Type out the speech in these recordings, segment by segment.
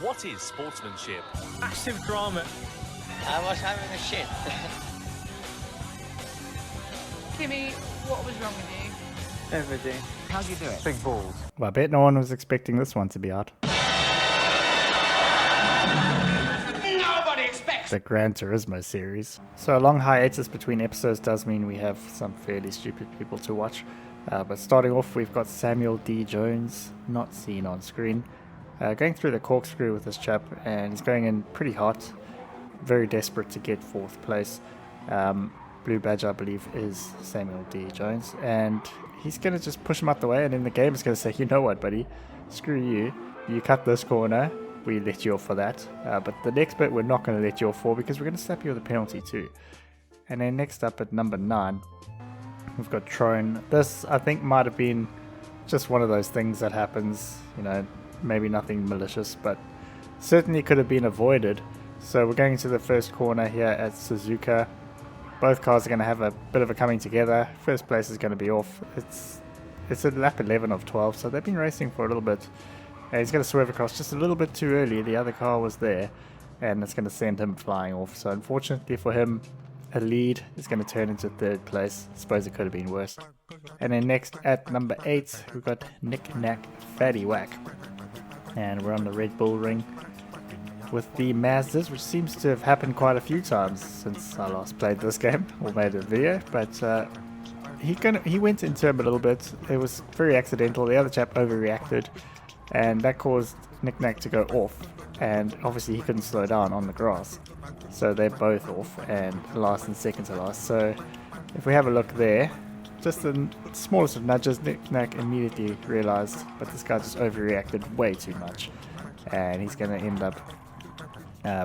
What is sportsmanship? Massive drama. I was having a shit. Kimmy, what was wrong with you? Everything. How'd you do it? Big balls. Well, I bet no one was expecting this one to be out. Nobody expects. The Gran Turismo series. So a long hiatus between episodes does mean we have some fairly stupid people to watch. But starting off, we've got Samuel D. Jones, not seen on screen, going through the corkscrew with this chap, and he's going in pretty hot, very desperate to get 4th place. Blue badge, I believe, is Samuel D. Jones, and he's going to just push him out the way, and then the game is going to say, you know what, buddy, screw you, you cut this corner, we let you off for that, but the next bit we're not going to let you off for because we're going to slap you with a penalty too. And then next up at number 9, we've got Trone. This, I think, might have been just one of those things that happens, you know, maybe nothing malicious, but certainly could have been avoided. So we're going to the first corner here at Suzuka. Both cars are going to have a bit of a coming together. First place is going to be off. It's at lap 11 of 12, so they've been racing for a little bit. And he's going to swerve across just a little bit too early. The other car was there, and it's going to send him flying off. So unfortunately for him, a lead is going to turn into 3rd place. I suppose it could have been worse. And then next at number 8, we've got Nick Nack Fatty Whack. And we're on the Red Bull ring with the Mazdas, which seems to have happened quite a few times since I last played this game or made a video. But he went into him a little bit. It was very accidental. The other chap overreacted, and that caused Nick Nack to go off. And obviously he couldn't slow down on the grass. So they're both off, and last and second to last. So if we have a look there, just the smallest of nudges, Nick Nack immediately realized, but this guy just overreacted way too much. And he's going to end up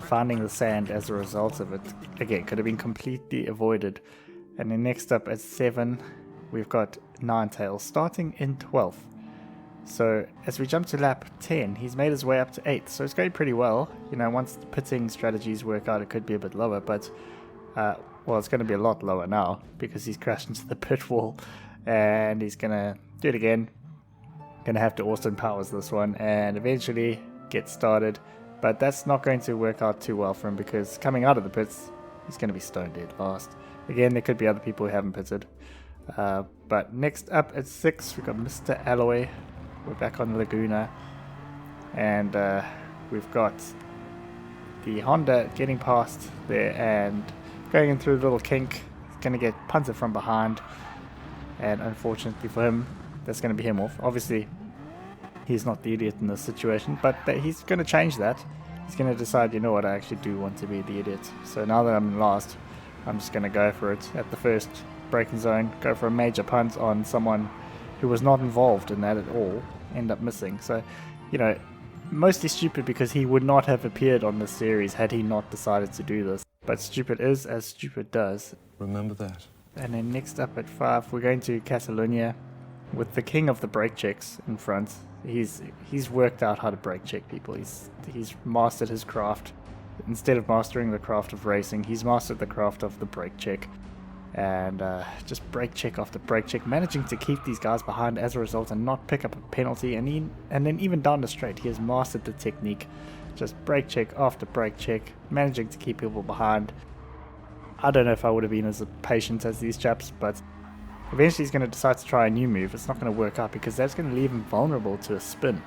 finding the sand as a result of it. Again, could have been completely avoided. And then next up at 7, we've got Ninetails starting in 12th. So as we jump to lap 10, he's made his way up to 8th. So it's going pretty well. You know, once the pitting strategies work out, it could be a bit lower. But, well, it's going to be a lot lower now because he's crashed into the pit wall. And he's going to do it again. Going to have to Austin Powers this one and eventually get started. But that's not going to work out too well for him because coming out of the pits, he's going to be stone dead last. Again, there could be other people who haven't pitted. But next up at 6, we've got Mr. Alloy. We're back on Laguna. And we've got the Honda getting past there and going in through a little kink. He's going to get punted from behind. And unfortunately for him, that's going to be him off. Obviously, he's not the idiot in this situation, but he's going to change that. He's going to decide, you know what, I actually do want to be the idiot. So now that I'm last, I'm just going to go for it at the first braking zone, go for a major punt on someone who was not involved in that at all, end up missing. So, you know, mostly stupid because he would not have appeared on this series had he not decided to do this. But stupid is as stupid does. Remember that. And then next up at 5, we're going to Catalonia with the king of the brake checks in front. He's worked out how to brake check people. He's mastered his craft. Instead of mastering the craft of racing, he's mastered the craft of the brake check. And just brake check after brake check, managing to keep these guys behind as a result and not pick up a penalty. And then even down the straight, he has mastered the technique. Just brake check after brake check, managing to keep people behind. I don't know if I would have been as patient as these chaps, but eventually he's going to decide to try a new move. It's not going to work out because that's going to leave him vulnerable to a spin.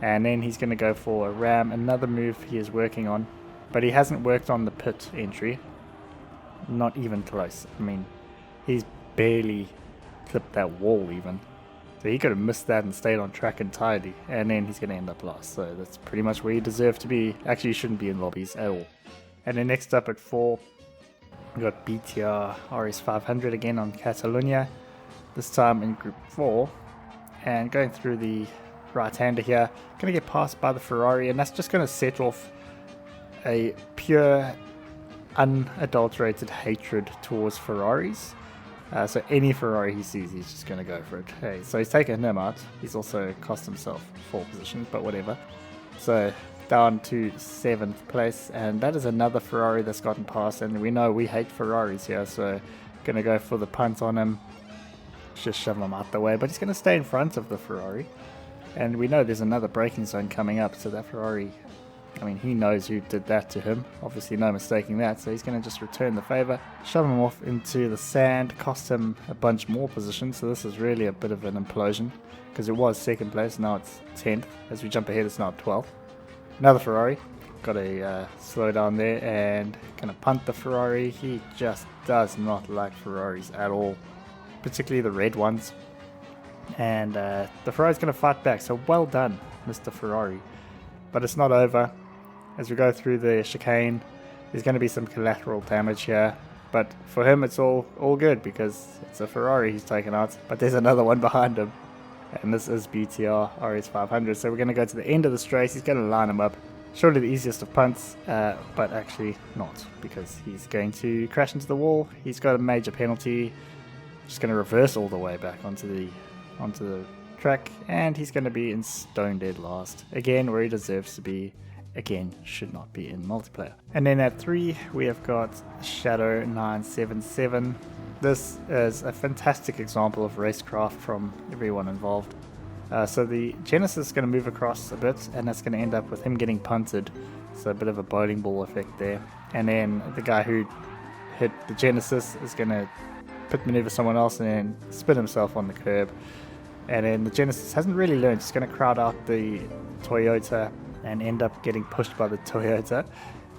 And then he's going to go for a ram, another move he is working on. But he hasn't worked on the pit entry. Not even close. I mean, he's barely clipped that wall even. So he could have missed that and stayed on track entirely. And then he's going to end up last. So that's pretty much where he deserved to be. Actually, he shouldn't be in lobbies at all. And then next up at 4, we got BTR RS500 again on Catalonia. This time in Group 4. And going through the right-hander here. Going to get passed by the Ferrari. And that's just going to set off a pure, unadulterated hatred towards Ferraris. So any Ferrari he sees, he's just going to go for it. Hey, so he's taken him out. He's also cost himself 4 positions, but whatever. So down to 7th place, and that is another Ferrari that's gotten past, and we know we hate Ferraris here, so going to go for the punt on him. Just shove him out the way, but he's going to stay in front of the Ferrari. And we know there's another braking zone coming up, so that Ferrari I mean, he knows who did that to him. Obviously, no mistaking that. So he's going to just return the favor, shove him off into the sand, cost him a bunch more positions. So this is really a bit of an implosion because it was second place. Now it's 10th. As we jump ahead, it's now 12th. Another Ferrari. Got a slow down there and going to punt the Ferrari. He just does not like Ferraris at all, particularly the red ones. And the Ferrari's going to fight back. So well done, Mr. Ferrari. But it's not over. As we go through the chicane, there's going to be some collateral damage here. But for him, it's all good because it's a Ferrari he's taken out. But there's another one behind him. And this is BTR RS500. So we're going to go to the end of the straight. He's going to line him up. Surely the easiest of punts, but actually not, because he's going to crash into the wall. He's got a major penalty. Just going to reverse all the way back onto the track, and he's going to be in stone dead last. Again, where he deserves to be. Again, should not be in multiplayer. And then at 3, we have got Shadow 977. This is a fantastic example of racecraft from everyone involved. So the Genesis is going to move across a bit, and that's going to end up with him getting punted. So a bit of a bowling ball effect there. And then the guy who hit the Genesis is going to pit maneuver someone else and then spin himself on the curb. And then the Genesis hasn't really learned. It's going to crowd out the Toyota and end up getting pushed by the Toyota.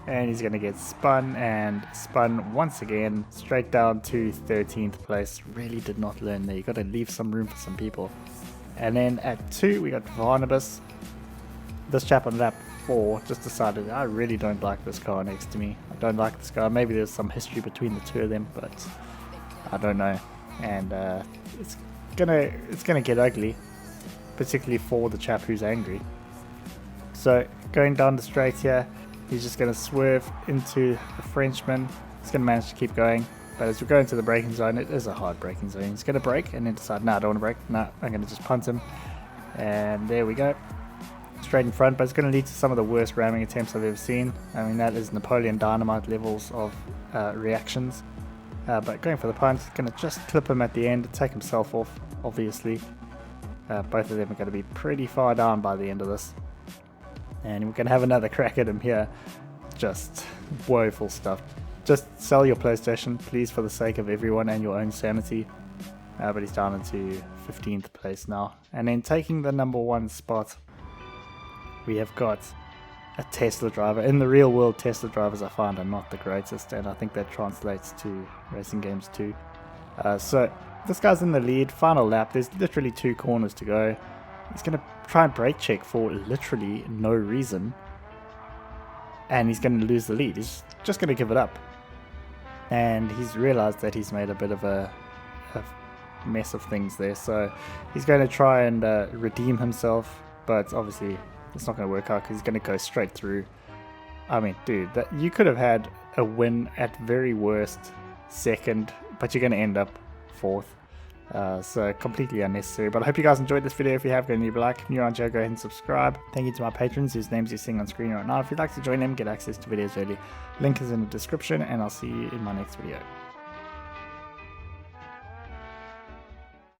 And he's going to get spun and spun once again straight down to 13th place. Really did not learn there. You got to leave some room for some people. And then at 2, we got Barnabas. This chap on lap 4 just decided, I really don't like this car next to me. I don't like this car. Maybe there's some history between the two of them, but I don't know. And it's gonna get ugly, particularly for the chap who's angry. So going down the straight here, he's just gonna swerve into the Frenchman. He's gonna manage to keep going. But as we go into the braking zone, it is a hard braking zone. He's going to brake and then decide, no, I don't want to brake. No, I'm going to just punt him. And there we go. Straight in front, but it's going to lead to some of the worst ramming attempts I've ever seen. I mean, that is Napoleon Dynamite levels of reactions. But going for the punt, going to just clip him at the end, take himself off, obviously. Both of them are going to be pretty far down by the end of this. And we're going to have another crack at him here. Just woeful stuff. Just sell your PlayStation, please, for the sake of everyone and your own sanity. But he's down into 15th place now. And then taking the number 1 spot, we have got a Tesla driver. In the real world, Tesla drivers I find are not the greatest, and I think that translates to racing games too. So this guy's in the lead, final lap. There's literally 2 corners to go. He's going to try and brake check for literally no reason. And he's going to lose the lead. He's just going to give it up. And he's realized that he's made a bit of a mess of things there, so he's going to try and redeem himself, but obviously it's not going to work out because he's going to go straight through. I mean, dude, that you could have had a win at very worst 2nd, but you're going to end up 4th. So completely unnecessary. But I hope you guys enjoyed this video. If you have, go leave a like. If you're new on Joe, go ahead and subscribe. Thank you to my patrons whose names you're seeing on screen right now. If you'd like to join them, get access to videos early. Link is in the description, and I'll see you in my next video.